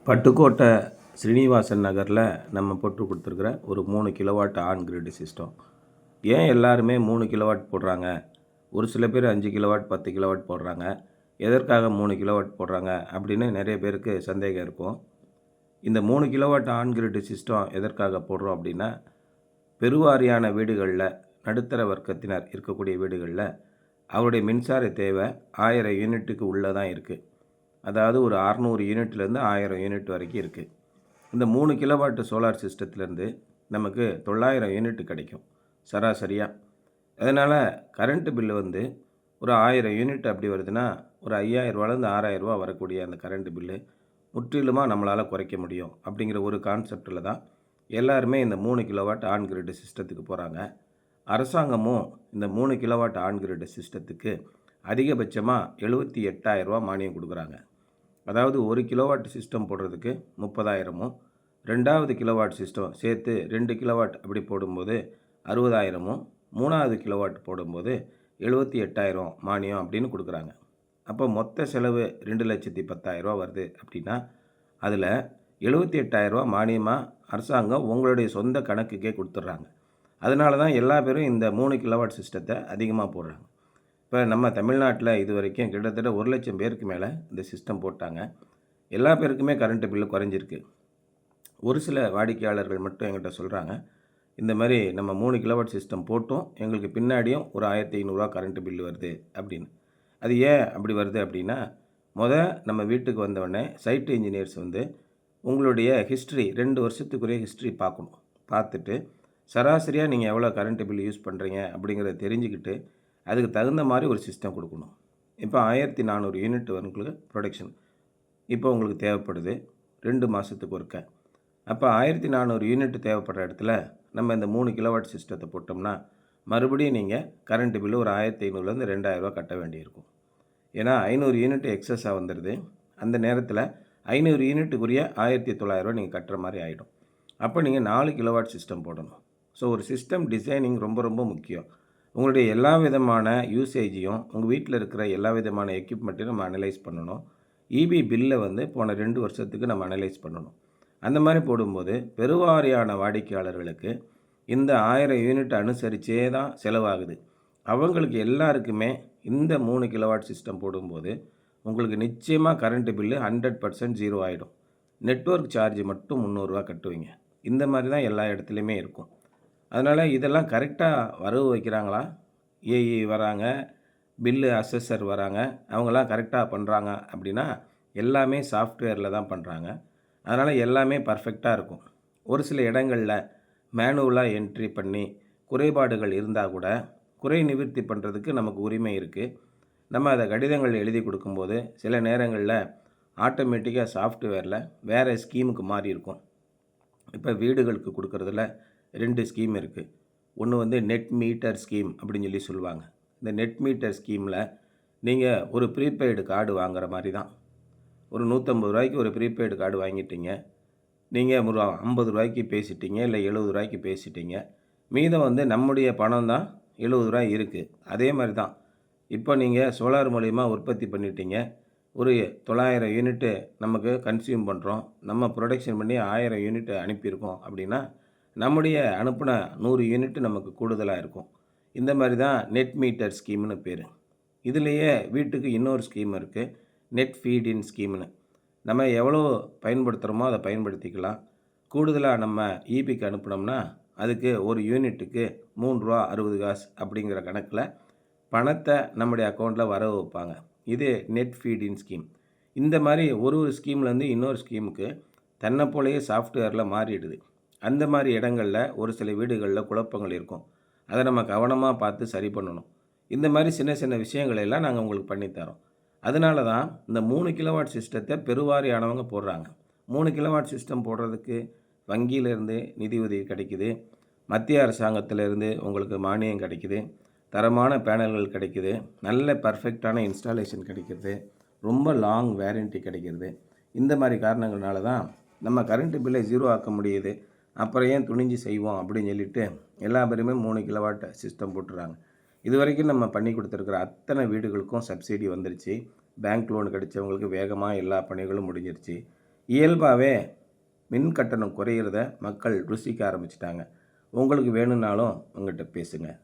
பட்டுக்கோட்டை ஸ்ரீனிவாசன் நகரில் நம்ம போட்டு கொடுத்துருக்குற ஒரு 3 கிலோவாட் ஆன் கிரிட் சிஸ்டம். ஏன் எல்லாருமே 3 கிலோவாட் போடுறாங்க? ஒரு சில பேர் 5 கிலோவாட் 10 கிலோவாட் போடுறாங்க. எதற்காக 3 கிலோவாட் போடுறாங்க அப்படின்னு நிறைய பேருக்கு சந்தேகம் இருக்கும். இந்த 3 கிலோவாட் ஆன் கிரிட் சிஸ்டம் எதற்காக போடுறோம் அப்படின்னா, பெருவாரியான வீடுகளில் நடுத்தர வர்க்கத்தினர் இருக்கக்கூடிய வீடுகளில் அவருடைய மின்சார தேவை 1000 யூனிட்டுக்கு உள்ளே தான் இருக்குது. அதாவது ஒரு 600 யூனிட்லேருந்து 1000 யூனிட் வரைக்கும் இருக்குது. இந்த 3 கிலோவாட் சோலார் சிஸ்டத்துலேருந்து நமக்கு 900 யூனிட் கிடைக்கும் சராசரியாக. அதனால் கரண்ட்டு பில்லு வந்து ஒரு 1000 யூனிட் அப்படி வருதுன்னா ஒரு 5000ரூவாலேருந்து 6000ரூவா வரக்கூடிய அந்த கரண்ட்டு பில்லு முற்றிலுமாக நம்மளால் குறைக்க முடியும் அப்படிங்கிற ஒரு கான்செப்டில் தான் எல்லாருமே இந்த 3 கிலோவாட் ஆன் கிரிட் சிஸ்டத்துக்கு போகிறாங்க. அரசாங்கமும் இந்த 3 கிலோவாட் ஆன் கிரிட் சிஸ்டத்துக்கு அதிகபட்சமாக 78,000 மானியம் கொடுக்குறாங்க. அதாவது 1 கிலோவாட் சிஸ்டம் போடுறதுக்கு 30,000, 2வது கிலோவாட் சிஸ்டம் சேர்த்து 2 கிலோவாட் அப்படி போடும்போது 60,000, 3வது கிலோவாட் போடும்போது 78,000 மானியம் அப்படின்னு கொடுக்குறாங்க. அப்போ மொத்த செலவு 2,10,000 வருது அப்படின்னா அதில் 78,000 மானியமாக அரசாங்கம் உங்களுடைய சொந்த கணக்குக்கே கொடுத்துட்றாங்க. அதனால தான் எல்லா பேரும் இந்த 3 கிலோவாட் சிஸ்டத்தை அதிகமாக போடுறாங்க. இப்போ நம்ம தமிழ்நாட்டில் இது வரைக்கும் கிட்டத்தட்ட 1,00,000 பேருக்கு மேலே இந்த சிஸ்டம் போட்டாங்க. எல்லா பேருக்குமே கரண்ட்டு பில்லு குறைஞ்சிருக்கு. ஒரு சில வாடிக்கையாளர்கள் மட்டும் என்கிட்ட சொல்கிறாங்க, இந்த மாதிரி நம்ம 3 கிலோவாட் சிஸ்டம் போட்டும் எங்களுக்கு பின்னாடியும் ஒரு 1,500 கரண்ட்டு பில்லு வருது அப்படின்னு. அது ஏன் அப்படி வருது அப்படின்னா, நம்ம வீட்டுக்கு வந்தவுடனே சைட் இன்ஜினியர்ஸ் வந்து உங்களுடைய ஹிஸ்ட்ரி 2 வருஷத்துக்குரிய ஹிஸ்ட்ரி பார்க்கணும். பார்த்துட்டு சராசரியாக நீங்கள் எவ்வளோ கரண்ட்டு பில் யூஸ் பண்ணுறீங்க அப்படிங்கிறத தெரிஞ்சுக்கிட்டு அதுக்கு தகுந்த மாதிரி ஒரு சிஸ்டம் கொடுக்கணும். இப்போ 1400 யூனிட் உங்களுக்கு ப்ரொடக்ஷன் இப்போ உங்களுக்கு தேவைப்படுது 2 மாதத்துக்கு ஒருக்க. அப்போ 1400 யூனிட் தேவைப்படுற இடத்துல நம்ம இந்த 3 கிலோவாட் சிஸ்டத்தை போட்டோம்னா மறுபடியும் நீங்கள் கரண்ட்டு பில்லு ஒரு 1,500லேருந்து 2,000 கட்ட வேண்டியிருக்கும். ஏன்னா 500 யூனிட் எக்ஸஸாக வந்துடுது. அந்த நேரத்தில் 500 யூனிட்டுக்குரிய 1,900 நீங்கள் கட்டுற மாதிரி ஆகிடும். அப்போ நீங்கள் 4 கிலோவாட் சிஸ்டம் போடணும். ஸோ ஒரு சிஸ்டம் டிசைனிங் ரொம்ப ரொம்ப முக்கியம். உங்களுடைய எல்லா விதமான யூசேஜையும் உங்கள் வீட்டில் இருக்கிற எல்லா விதமான எக்யூப்மெண்ட்டையும் நம்ம அனலைஸ் பண்ணணும். இபி பில்லை வந்து போன 2 வருஷத்துக்கு நம்ம அனலைஸ் பண்ணணும். அந்த மாதிரி போடும்போது பெருவாரியான வாடிக்கையாளர்களுக்கு இந்த 1000 யூனிட் அனுசரித்தே தான் செலவாகுது. அவங்களுக்கு எல்லாருக்குமே இந்த 3 கிலோவாட் சிஸ்டம் போடும்போது உங்களுக்கு நிச்சயமாக கரண்ட்டு பில்லு 100% ஜீரோ ஆகிடும். நெட்வொர்க் சார்ஜ் மட்டும் 300 கட்டுவீங்க. இந்த மாதிரி தான் எல்லா இடத்துலையுமே இருக்கும். அதனால் இதெல்லாம் கரெக்டாக வரவு வைக்கிறாங்களா? ஏஇ வராங்க, பில்லு அசஸர் வராங்க, அவங்களாம் கரெக்டாக பண்ணுறாங்க அப்படின்னா எல்லாமே சாஃப்ட்வேரில் தான் பண்ணுறாங்க. அதனால் எல்லாமே பர்ஃபெக்டாக இருக்கும். ஒரு சில இடங்களில் மேனுவலாக என்ட்ரி பண்ணி குறைபாடுகள் இருந்தால் கூட குறை நிவர்த்தி பண்ணுறதுக்கு நமக்கு உரிமை இருக்குது. நம்ம அதை கடிதங்கள் எழுதி கொடுக்கும்போது சில நேரங்களில் ஆட்டோமேட்டிக்காக சாஃப்ட்வேரில் வேறு ஸ்கீமுக்கு மாறி இருக்கும். இப்போ வீடுகளுக்கு கொடுக்குறதுல 2 ஸ்கீம் இருக்குது. ஒன்று வந்து நெட் மீட்டர் ஸ்கீம் அப்படின்னு சொல்லுவாங்க. இந்த நெட் மீட்டர் ஸ்கீமில் நீங்கள் ஒரு ப்ரீபெய்டு கார்டு வாங்குற மாதிரி தான். ஒரு 150 ரூபாய்க்கு ஒரு ப்ரீபெய்டு கார்டு வாங்கிட்டீங்க. நீங்கள் ஒரு 50 ரூபாய்க்கு பேசிட்டீங்க, இல்லை 70 ரூபாய்க்கு பேசிட்டீங்க. மீதம் வந்து நம்முடைய பணம் தான் 70 ரூபாய் இருக்குது. அதே மாதிரி தான் இப்போ நீங்கள் சோலார் மூலிமா உற்பத்தி பண்ணிட்டீங்க. ஒரு 900 யூனிட்டு நமக்கு கன்சியூம் பண்ணுறோம். நம்ம ப்ரொடக்ஷன் பண்ணி 1000 யூனிட் அனுப்பியிருக்கோம் அப்படின்னா நம்முடைய அனுப்பின 100 யூனிட் நமக்கு கூடுதலாக இருக்கும். இந்த மாதிரி தான் நெட் மீட்டர் ஸ்கீம்னு பேர். இதுலேயே வீட்டுக்கு இன்னொரு ஸ்கீம் இருக்குது, நெட் ஃபீடின் ஸ்கீம்னு. நம்ம எவ்வளோ பயன்படுத்துகிறோமோ அதை பயன்படுத்திக்கலாம். கூடுதலாக நம்ம இபிக்கு அனுப்பினோம்னா அதுக்கு ஒரு யூனிட்டுக்கு ரூ. 3.60 அப்படிங்கிற கணக்கில் பணத்தை நம்முடைய அக்கௌண்ட்டில் வரவு வைப்பாங்க. இது நெட் ஃபீடின் ஸ்கீம். இந்த மாதிரி ஒரு ஸ்கீம்லேருந்து இன்னொரு ஸ்கீமுக்கு தன்னை போலேயே சாஃப்ட்வேரில் மாறிடுது. அந்த மாதிரி இடங்களில் ஒரு சில வீடுகளில் குழப்பங்கள் இருக்கும். அதை நம்ம கவனமாக பார்த்து சரி பண்ணணும். இந்த மாதிரி சின்ன சின்ன விஷயங்களெல்லாம் நாங்கள் உங்களுக்கு பண்ணித்தரோம். அதனால தான் இந்த 3 கிலோவாட் சிஸ்டத்தை பெருவாரியானவங்க போடுறாங்க. 3 கிலோவாட் சிஸ்டம் போடுறதுக்கு வங்கியிலேருந்து நிதி உதவி கிடைக்குது, மத்திய அரசாங்கத்திலேருந்து உங்களுக்கு மானியம் கிடைக்குது, தரமான பேனல்கள் கிடைக்குது, நல்ல பர்ஃபெக்டான இன்ஸ்டாலேஷன் கிடைக்கிறது, ரொம்ப லாங் வேரண்டி கிடைக்கிறது. இந்த மாதிரி காரணங்களால தான் நம்ம கரண்ட்டு பில்லை ஜீரோ ஆக்க முடியுது. அப்புறம் ஏன் துணிஞ்சு செய்வோம் அப்படின்னு சொல்லிட்டு எல்லா பேருமே 3 கிலோவாட் சிஸ்டம் போட்டுறாங்க. இது வரைக்கும் நம்ம பண்ணி கொடுத்துருக்குற அத்தனை வீடுகளுக்கும் சப்சிடி வந்துருச்சு. பேங்க் லோன் கிடைச்சவங்களுக்கு வேகமாக எல்லா பணிகளும் முடிஞ்சிருச்சு. இயல்பாகவே மின் கட்டணம் குறையிறத மக்கள் ருசிக்க ஆரம்பிச்சிட்டாங்க. உங்களுக்கு வேணும்னாலும் உங்கள்கிட்ட பேசுங்க.